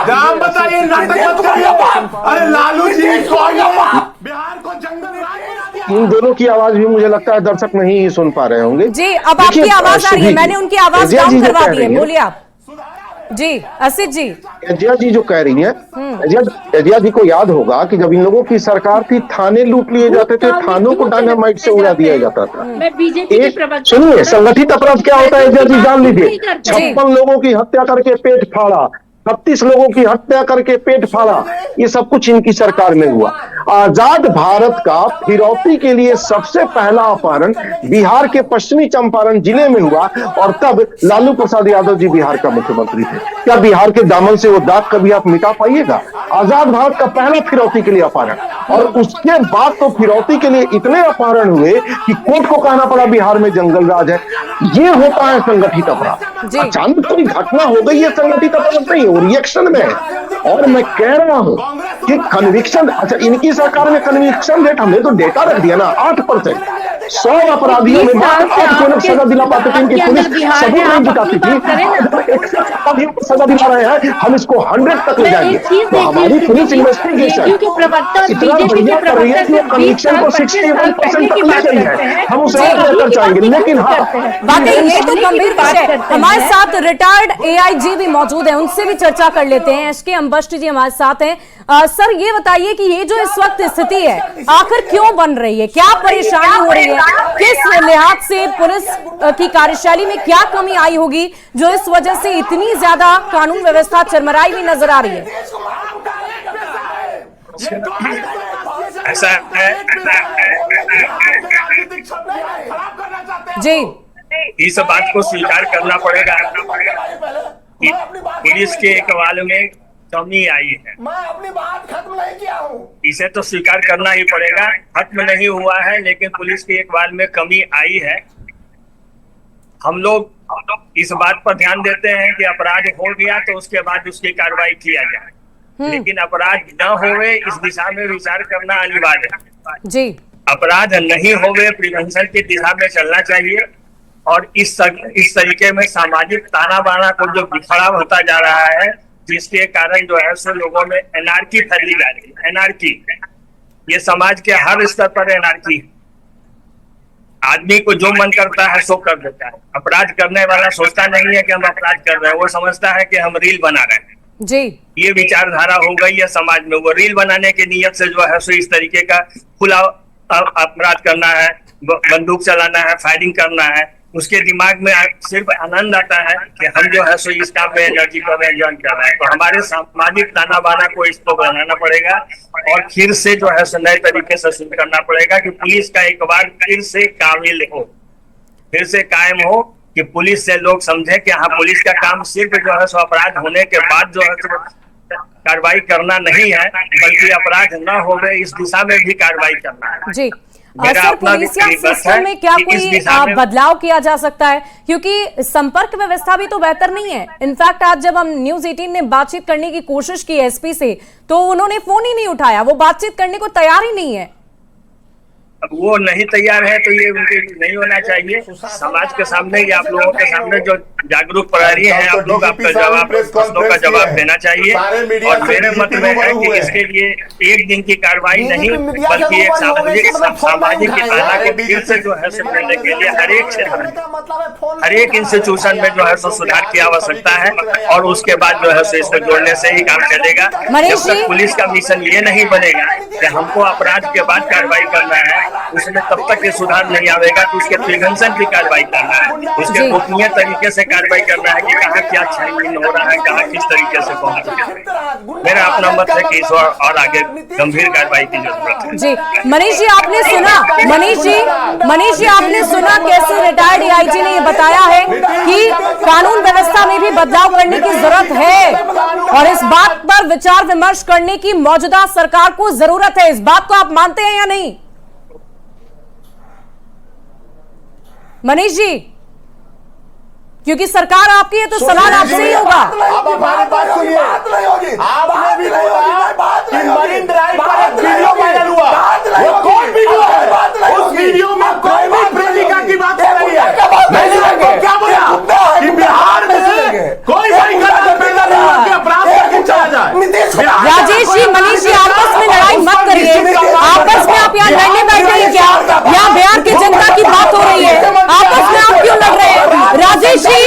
नाम बताइए, नाटक मत करिए। अरे लालू जी, बिहार को जंगल राज बना दिया।
इन दोनों की आवाज भी मुझे लगता है दर्शक नहीं सुन पा रहे होंगे।
जी, अब आपकी आवाज आ रही है, मैंने उनकी आवाज डाउन करवा दी है, बोलिए आप। जी, असित जी,
एजिया जी जो कह रही हैं, एजिया जी को याद होगा कि जब इन लोगों की सरकार थी, थाने लूट लिए जाते थे, थानों को डायनामाइट से उड़ा दिया जाता था। सुनिए, संगठित अपराध क्या होता है एजिया जी जान लीजिए। 56 लोगों की हत्या करके पेट फाड़ा, 36 लोगों की हत्या करके पेट फाड़ा, ये सब कुछ इनकी सरकार में हुआ। आजाद भारत का फिरौती के लिए सबसे पहला अपहरण बिहार के पश्चिमी चंपारण जिले में हुआ और तब लालू प्रसाद यादव जी बिहार का मुख्यमंत्री थे। क्या बिहार के दामन से वो दाग कभी आप मिटा पाइएगा? आजाद भारत का पहला फिरौती के लिए अपहरण, और उसके बाद तो फिरौती के लिए इतने अपहरण हुए कि कोर्ट को कहना पड़ा बिहार में जंगल राज है। ये होता है संगठित अपराध। अचानक कोई घटना हो गई, ये संगठित अपराध नहीं, वो रिएक्शन में है। और मैं कह रहा हूं कि कन्विक्शन, अच्छा इनकी सरकार में कन्विक्शन रेट हमने तो डेटा रख दिया ना 8%। 100 अपराधियों में मात्र 8 को लोग सजा दिला पाते थे, इनकी पुलिस सबूत नहीं जुटाती थी। अपराधियों को सजा दिला रहे हैं, हम इसको 100 तक ले जाएंगे। तो हमारी पुलिस इन्वेस्टिगेशन इतना बढ़िया कर रही है कि वो कन्विक्शन को 61% तक ले गई है। हम उसे और बेहतर चाहेंगे, लेकिन हाँ,
वाकई ये तो गंभीर विषय। हमारे साथ रिटायर्ड एआईजी भी मौजूद है, उनसे भी चर्चा कर लेते हैं। एसके अंबष्ट जी हमारे साथ हैं। सर ये बताइए कि ये जो इस वक्त स्थिति है आखिर क्यों बन रही है, क्या परेशानी हो रही है, किस लिहाज से पुलिस की कार्यशैली में क्या कमी आई होगी जो इस वजह से इतनी ज्यादा कानून व्यवस्था चरमराई हुई नजर आ रही है?
ऐसा है
जी,
इस बात को स्वीकार करना पड़ेगा कि पुलिस के इकबाल में कमी आई है।
मैं अपनी बात खत्म नहीं किया हूँ।
इसे तो स्वीकार करना ही पड़ेगा, खत्म नहीं हुआ है, लेकिन पुलिस के इकबाल में कमी आई है। हम लोग इस बात पर ध्यान देते हैं कि अपराध हो गया तो उसके बाद उसकी कार्रवाई किया जाए, लेकिन अपराध न होवे इस दिशा में विचार करना अनिवार्य है
जी।
अपराध नहीं होवे प्रिवेंशन की दिशा में चलना चाहिए। और इस तरीके में सामाजिक ताना बाना को जो बिखराव होता जा रहा है, जिसके कारण जो है सो लोगों में एनार्की फैली जा रही है। एनार्की, ये समाज के हर स्तर पर एनार्की। आदमी को जो मन करता है सो कर देता है। अपराध करने वाला सोचता नहीं है कि हम अपराध कर रहे हैं, वो समझता है कि हम रील बना रहे हैं
जी।
ये विचारधारा हो गई है समाज में। वो रील बनाने की नीयत से जो है सो इस तरीके का खुला अपराध करना है, बंदूक चलाना है, फायरिंग करना है। उसके दिमाग में सिर्फ आनंद आता है कि हम जो है सो इस काम में एनर्जी को एंजॉय कर रहे हैं। तो हमारे सामाजिक ताना बाना को इसको बनाना पड़ेगा और फिर से जो है सो नए तरीके से शुरू करना पड़ेगा कि पुलिस का एक बार फिर से काबिल हो, फिर से कायम हो, कि पुलिस से लोग समझे कि हाँ पुलिस का काम सिर्फ जो है सो अपराध होने के बाद जो है सो कार्रवाई करना नहीं है, बल्कि अपराध न होवे इस दिशा में भी कार्रवाई करना है
जी। सर पुलिसिया सिस्टम में क्या कोई बदलाव किया जा सकता है, क्योंकि संपर्क व्यवस्था भी तो बेहतर नहीं है। इनफैक्ट आज जब हम न्यूज 18 ने बातचीत करने की कोशिश की एसपी से तो उन्होंने फोन ही नहीं उठाया, वो बातचीत करने को तैयार ही नहीं है।
अब वो नहीं तैयार है तो ये उनके नहीं होना चाहिए। समाज के सामने या आप लोगों के सामने जो जागरूक प्रहरी हैं, आप लोग आपका जवाब प्रश्नों का जवाब देना चाहिए। और मेरे मत में है कि इसके लिए एक दिन की कार्रवाई नहीं, बल्कि एक सामाजिक घटना को फिर से जो है करने के लिए हर एक क्षेत्र में, हर एक इंस्टीट्यूशन में जो है सो सुधार की आवश्यकता है। और उसके बाद जो है सो इसको जोड़ने से ही काम चलेगा। जब तक पुलिस का मिशन ये नहीं बनेगा कि हमको अपराध के बाद कार्रवाई करना है, उसमें तब तक ये सुधार नहीं आएगा कि उसके प्रिवेंशन की कार्रवाई करना है, उसके गोपनीय तरीके से कार्रवाई करना है कि कहाँ क्या छानबीन हो रहा है, कहाँ किस तरीके से पहुंच रहा। मेरा अपना मत है कि इस और आगे गंभीर कार्रवाई की जरूरत है।
जी मनीष जी आपने सुना, मनीष जी आपने सुना कैसे रिटायर्ड एआईजी ने ये बताया है कि कानून व्यवस्था में भी बदलाव करने की जरूरत है और इस बात पर विचार विमर्श करने की मौजूदा सरकार को जरूरत है। इस बात को आप मानते हैं या नहीं मनीष जी? क्योंकि सरकार आपकी है तो सवाल आपसे ही होगा।
अब हमारी बात सुनिए, आपने भी बोला कि मरीन ड्राइव पर एक वीडियो वायरल हुआ, वो कौन वीडियो है? उस वीडियो में कोई भी प्रेमिका की बात हो रही है। मैंने आपको क्या बोला कि बिहार में कोई भाई का अपराध करके चला जाए।
राजेश जी, मनीष जी आपस में लड़ाई मत करिए, आपस में आप यहाँ लड़ने बैठे हैं क्या? यहाँ बिहार की जनता की बात हो रही है, आपस में आप क्यों लड़ रहे हैं? राजेश जी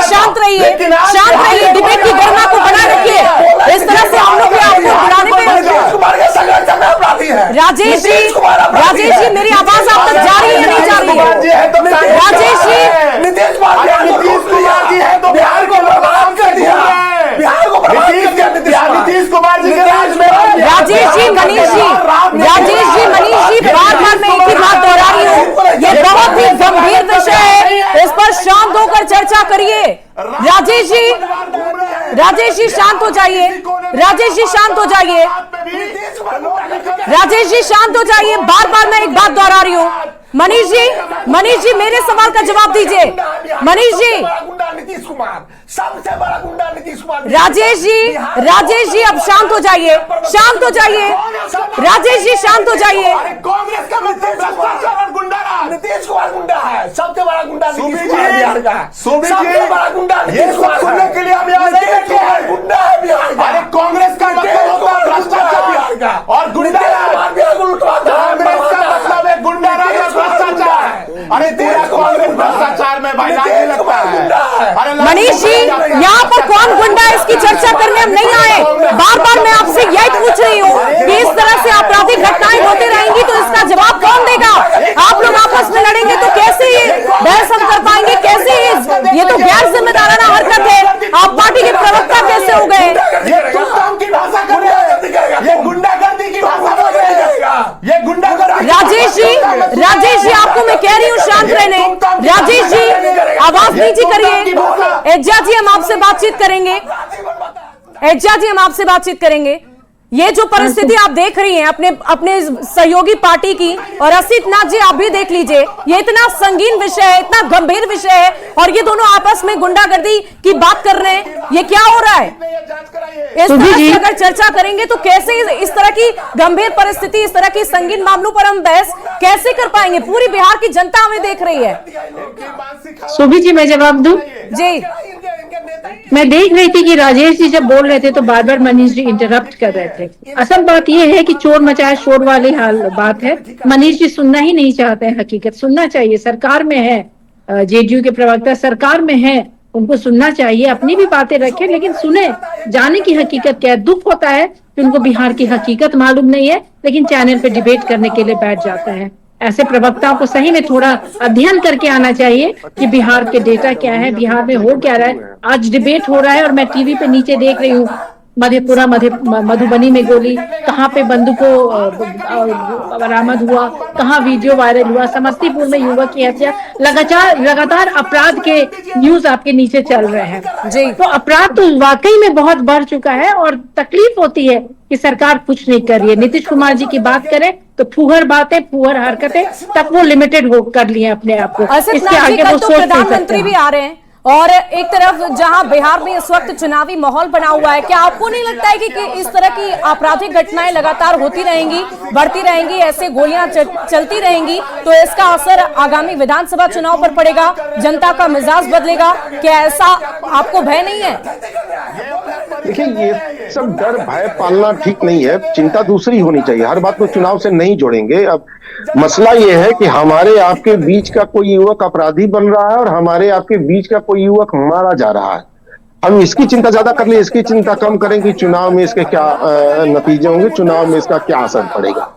शांत रहिए, डिबेट की गरिमा को बनाए रखिए। इस तरह से हम लोग आपको बुलाने पे राजेश जी मेरी आवाज आप तक जा रही है नहीं जा रही है? राजेश जी,
नीतीश कुमार जी है तो बिहार को बर्बाद कर दिया, नीतीश कुमार जी के राज में।
राजेश जी मनीष जी बार मैं एक ही बात दोहरा रही हूँ, ये बहुत ही गंभीर विषय है, इस पर शांत होकर चर्चा करिए। राजेश जी शांत हो जाइए, राजेश जी शांत हो जाइए। बार मैं एक बात दोहरा रही हूँ, मनीष जी मेरे सवाल का जवाब दीजिए। मनीष जी,
नीतीश कुमार सबसे बड़ा गुंडा नीतीश कुमार।
राजेश जी अब शांत हो जाइए, शांत हो जाइए। राजेश जी शांत हो जाइए।
कांग्रेस का भ्रष्टाचार गुंडा नीतीश कुमार गुंडा है, सबसे बड़ा गुंडा नीतीश कुमार बिहार का। सबसे बड़ा गुंडा नीतीश कुमार सुनने के लिए गुंडा है बिहार का। अरे कांग्रेस का भ्रष्टाचार बिहार का और गुंडा गुंडा भ्रष्टाचार है। अरे पूरा कांग्रेस भ्रष्टाचार में भाई नहीं लगता है।
मनीष जी, यहाँ पर कौन गुंडा है इसकी चर्चा करने हम नहीं आए। बार बार मैं आपसे यही पूछ रही हूँ कि इस तरह से आपराधिक घटनाएं होती रहेंगी तो इसका जवाब कौन देगा? आप लोग आपस में लड़ेंगे तो कैसे ये बहस हम कर पाएंगे? कैसे ये तो गैर जिम्मेदाराना हरकत है। आप पार्टी के प्रवक्ता कैसे हो गए?
ये गुंडागर्दी की भाषा बोल रहे हैं। ये गुंडागर्दी।
राजेश जी आपको मैं कह रही हूँ शांत रहने। राजेश जी आवाज नीचे करिए। एज्जा जी हम आपसे बातचीत करेंगे। एज्जा जी हम आपसे बातचीत करेंगे। ये जो परिस्थिति आप देख रही हैं अपने सहयोगी पार्टी की, और असित नाथ जी आप भी देख लीजिए, ये इतना संगीन विषय है, इतना गंभीर विषय है, और ये दोनों आपस में गुंडागर्दी की बात कर रहे हैं। ये क्या हो रहा है? इस तरह से अगर चर्चा करेंगे तो कैसे इस तरह की गंभीर परिस्थिति, इस तरह की संगीन मामलों पर हम बहस कैसे कर पाएंगे? पूरी बिहार की जनता हमें देख रही है।
शोभी जी मैं जवाब दूं?
जी
मैं देख रही थी कि राजेश जी जब बोल रहे थे तो बार बार मनीष जी इंटरप्ट कर रहे थे। असल बात यह है कि चोर मचाए शोर वाली बात है। मनीष जी सुनना ही नहीं चाहते हैं। हकीकत सुनना चाहिए। सरकार में है, जेडीयू के प्रवक्ता सरकार में है, उनको सुनना चाहिए। अपनी भी बातें रखें लेकिन सुने, जाने की हकीकत क्या है। दुख होता है कि उनको बिहार की हकीकत मालूम नहीं है, लेकिन चैनल पे डिबेट करने के लिए बैठ जाता है। ऐसे प्रवक्ताओं को सही में थोड़ा अध्ययन करके आना चाहिए कि बिहार के डेटा क्या है, बिहार में हो क्या रहा है। आज डिबेट हो रहा है और मैं टीवी पे नीचे देख रही हूँ, मधेपुरा मधुबनी में गोली, कहाँ पे बंदूकों बरामद हुआ, कहाँ वीडियो वायरल हुआ, समस्तीपुर में युवक की हत्या। लगातार अपराध के न्यूज आपके नीचे चल रहे हैं जी। तो अपराध तो वाकई में बहुत बढ़ चुका है और तकलीफ होती है कि सरकार कुछ नहीं कर रही है। नीतीश कुमार जी की बात करें तो फुहर बातें, फुहर हरकतें तक वो लिमिटेड हो कर लिए अपने आप को।
इसके आगे वो प्रधानमंत्री भी आ रहे हैं और एक तरफ जहां बिहार में इस वक्त चुनावी माहौल बना हुआ है, क्या आपको नहीं लगता है कि इस तरह की आपराधिक घटनाएं लगातार होती रहेंगी, बढ़ती रहेंगी, ऐसे गोलियां चलती रहेंगी तो इसका असर आगामी विधानसभा चुनाव पर पड़ेगा, जनता का मिजाज बदलेगा? क्या ऐसा आपको भय नहीं है?
देखिए ये सब डर भय पालना ठीक नहीं है। चिंता दूसरी होनी चाहिए। हर बात को चुनाव से नहीं जोड़ेंगे। अब मसला ये है कि हमारे आपके बीच का कोई युवक अपराधी बन रहा है और हमारे आपके बीच का कोई युवक मारा जा रहा है। हम इसकी चिंता ज्यादा कर ले, इसकी चिंता कम करें कि चुनाव में इसके क्या नतीजे होंगे, चुनाव में इसका क्या असर पड़ेगा।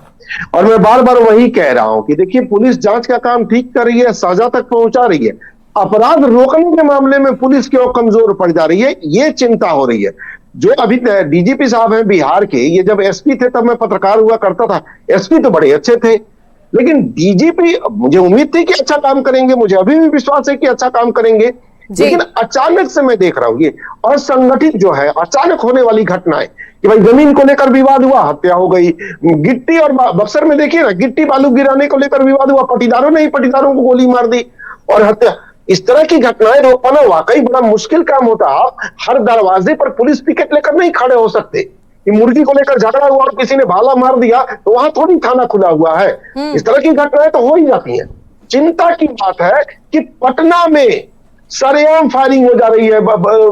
और मैं बार बार वही कह रहा हूं कि देखिए पुलिस जांच का काम ठीक कर रही है, सजा तक पहुंचा रही है। अपराध रोकने के मामले में पुलिस क्यों कमजोर पड़ जा रही है, ये चिंता हो रही है। जो अभी डीजीपी साहब हैं बिहार के, ये जब एसपी थे तब मैं पत्रकार हुआ करता था। एसपी तो बड़े अच्छे थे, लेकिन डीजीपी मुझे उम्मीद थी कि अच्छा काम करेंगे, मुझे अभी भी विश्वास है कि अच्छा काम करेंगे, लेकिन अचानक से मैं देख रहा हूं ये असंगठित जो है, अचानक होने वाली घटनाएं कि भाई जमीन को लेकर विवाद हुआ, हत्या हो गई। गिट्टी और बक्सर में देखिए ना, गिट्टी बालू गिराने को लेकर विवाद हुआ, पटीदारों को गोली मार दी और हत्या। इस तरह की घटनाएं रोक पाना वाकई बड़ा मुश्किल काम होता है। आप हर दरवाजे पर पुलिस पिकेट लेकर नहीं खड़े हो सकते। कि मुर्गी को लेकर झगड़ा हुआ और किसी ने भाला मार दिया तो वहां थोड़ी थाना खुला हुआ है। इस तरह की घटनाएं तो हो ही जाती हैं। चिंता की बात है कि पटना में सरेआम फायरिंग हो जा रही है,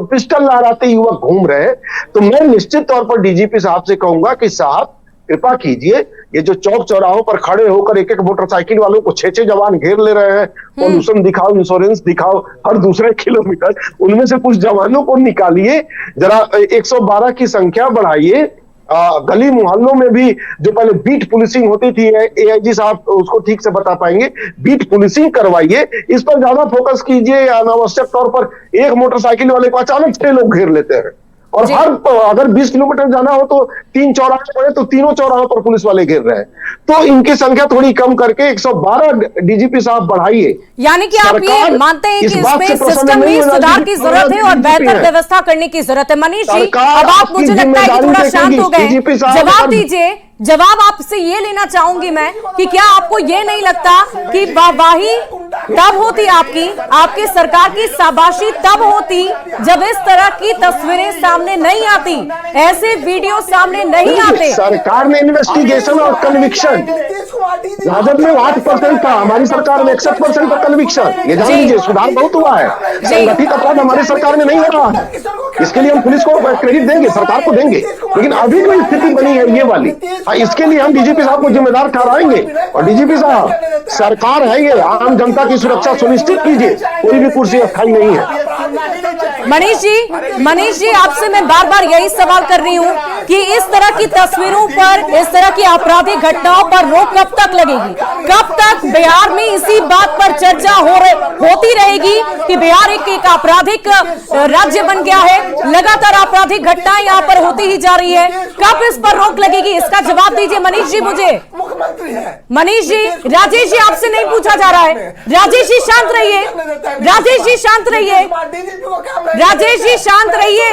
पिस्टल लहराते युवक घूम रहे हैं। तो मैं निश्चित तौर पर डीजीपी साहब से कहूंगा कि साहब कृपा कीजिए, ये जो चौक चौराहों पर खड़े होकर एक एक मोटरसाइकिल वालों को 6 जवान घेर ले रहे हैं, पॉल्यूशन दिखाओ, इंश्योरेंस दिखाओ हर दूसरे किलोमीटर, उनमें से कुछ जवानों को निकालिए, जरा 112 की संख्या बढ़ाइए। गली मोहल्लों में भी जो पहले बीट पुलिसिंग होती थी, एआईजी साहब उसको ठीक से बता पाएंगे, बीट पुलिसिंग करवाइए, इस पर ज्यादा फोकस कीजिए। अनावश्यक तौर पर एक मोटरसाइकिल वाले को अचानक 6 लोग घेर लेते हैं और हर अगर 20 किलोमीटर जाना हो तो 3 चौराहे पड़े तो तीनों चौराहों पर पुलिस वाले घेर रहे हैं। तो इनकी संख्या थोड़ी कम करके 112 डीजीपी साहब बढ़ाइए।
यानी कि आप ये मानते हैं कि इसमें सिस्टम में सुधार की जरूरत है और बेहतर व्यवस्था करने की जरूरत है। मनीष जी अब आप मुझे लगता है कि थोड़ा शांत हो गए, जवाब आपसे ये लेना चाहूंगी मैं कि क्या आपको ये नहीं लगता कि वाहवाही तब होती आपकी सरकार की शाबाशी तब होती जब इस तरह की तस्वीरें सामने नहीं आती, ऐसे वीडियो सामने नहीं आते।
सरकार ने इन्वेस्टिगेशन और कन्विक्शन, राजद में 8% था, हमारी सरकार में 61% का कन्विक्शन। ये जान लीजिए, सुधार बहुत हुआ है। संगठित अपराध हमारी सरकार में नहीं हो रहा है, इसके लिए हम पुलिस को क्रेडिट देंगे, सरकार को देंगे। लेकिन अभी जो स्थिति बनी है ये वाली, इसके लिए हम डीजीपी साहब को जिम्मेदार ठहराएंगे। और डीजीपी साहब, सरकार है ये, आम जनता की सुरक्षा सुनिश्चित कीजिए, कोई भी कुर्सी अस्थायी नहीं है।
मनीष जी आपसे मैं बार बार यही सवाल कर रही हूँ कि इस तरह की तस्वीरों पर, इस तरह की आपराधिक घटनाओं पर रोक कब तक लगेगी? कब तक बिहार में इसी बात पर चर्चा होती रहेगी कि बिहार एक आपराधिक राज्य बन गया है, लगातार आपराधिक घटनाएं यहाँ पर होती ही जा रही है। कब इस पर रोक लगेगी, इसका जवाब दीजिए मनीष जी मुझे। मनीष जी, राजेश जी आपसे नहीं पूछा जा रहा है। राजेश जी शांत रहिए, राजेश जी शांत रहिए, राजेश जी शांत रहिए।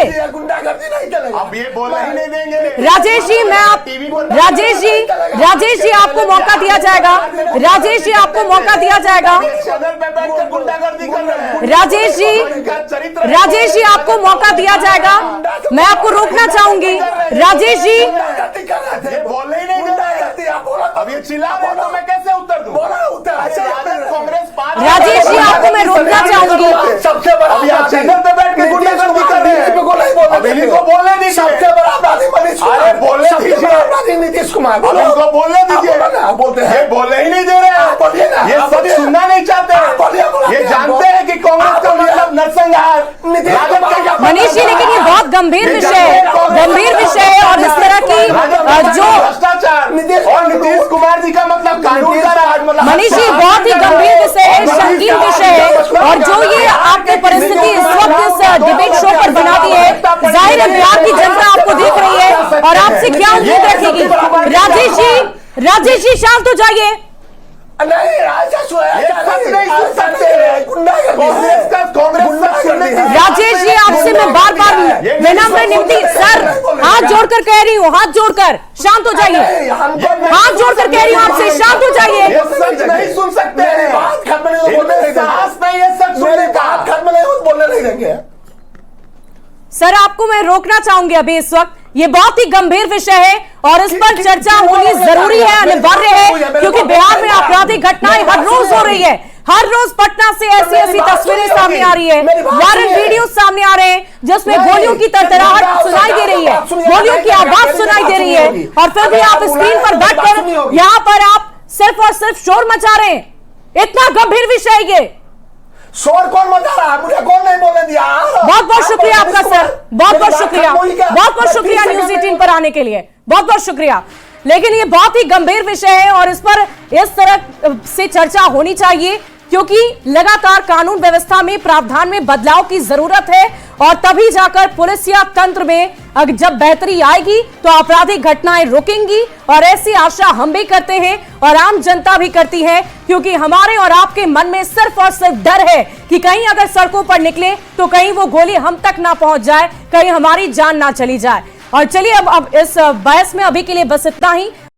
अब ये बोलना ही नहीं देंगे।
राजेश जी आपको मौका दिया जाएगा। राजेश जी आपको मौका दिया जाएगा। राजेश जी आपको मौका दिया जाएगा। मैं आपको रोकना चाहूंगी। राजेश जी
बोलने ही नहीं देंगे। अब ये चिल्ला रहे तो मैं कैसे उत्तर दूं? कांग्रेस
राजेश जी आपको मैं रोकना चाहूंगी।
सबसे बड़ा
अब यहाँ चैनल पे बैठ के गुंडागर्दी कर रहे हैं। अब इनको बोलने दीजिए।
सबसे बड़ा अपराधी मनीष कुमार।
अरे बोलने दीजिए।
अपराधी नीतीश कुमार।
अब इनको बोलने दीजिए।
बोलते हैं,
ये बोलने ही नहीं दे रहे हैं। ये सब सुनना नहीं चाहते। ये जानते हैं कि कांग्रेस का मतलब नरसंहार, राजद का।
मनीष जी, लेकिन ये बहुत गंभीर विषय है, गंभीर विषय है। और इस तरह की जो
भ्रष्टाचार और नीतीश कुमार जी का मतलब कानून का राज।
मनीष जी, बहुत ही गंभीर विषय है, संगीन विषय है। और जो ये आपने परिस्थिति इस वक्त इस डिबेट शो पर बना दी है, जाहिर है बिहार की जनता आपको देख रही है और आपसे क्या उम्मीद रखेगी। राजेश जी शांत हो जाइए। राजेश जी आपसे मैं बार बार विनम्र निवेदन, सर हाथ जोड़कर कह रही हूँ, हाथ जोड़कर शांत हो जाइए। हाथ जोड़कर कह रही हूँ आपसे, शांत हो जाइए।
नहीं सुन सकते हैं, साहस नहीं है सच बोलने नहीं देंगे।
सर आपको मैं रोकना चाहूंगी अभी इस वक्त। ये बहुत ही गंभीर विषय है और इस पर चर्चा होनी जरूरी है, अनिवार्य है, क्योंकि बिहार में आपराधिक घटनाएं हर रोज हो रही है। हर रोज पटना से ऐसी तस्वीरें सामने आ रही है, वायरल वीडियो सामने आ रहे हैं जिसमें गोलियों की तरतराहट सुनाई दे रही है, गोलियों की आवाज सुनाई दे रही है। और फिर भी आप स्क्रीन पर बैठकर यहाँ पर आप सिर्फ और सिर्फ शोर मचा रहे हैं। इतना गंभीर विषय ये।
शोर कौन मचा रहा है? मुझे कौन नहीं बोलने दिया?
बहुत बहुत शुक्रिया आपका सर, बहुत बहुत शुक्रिया, बहुत बहुत शुक्रिया न्यूज़ 18 पर आने के लिए, बहुत बहुत शुक्रिया। लेकिन ये बहुत ही गंभीर विषय है और इस पर इस तरह से चर्चा होनी चाहिए, क्योंकि लगातार कानून व्यवस्था में प्रावधान में बदलाव की जरूरत है और तभी जाकर पुलिस या तंत्र में जब बेहतरी आएगी तो आपराधिक घटनाएं रुकेंगी। और ऐसी आशा हम भी करते हैं और आम जनता भी करती है, क्योंकि हमारे और आपके मन में सिर्फ और सिर्फ डर है कि कहीं अगर सड़कों पर निकले तो कहीं वो गोली हम तक ना पहुंच जाए, कहीं हमारी जान ना चली जाए। और चलिए अब इस बहस में अभी के लिए बस इतना ही।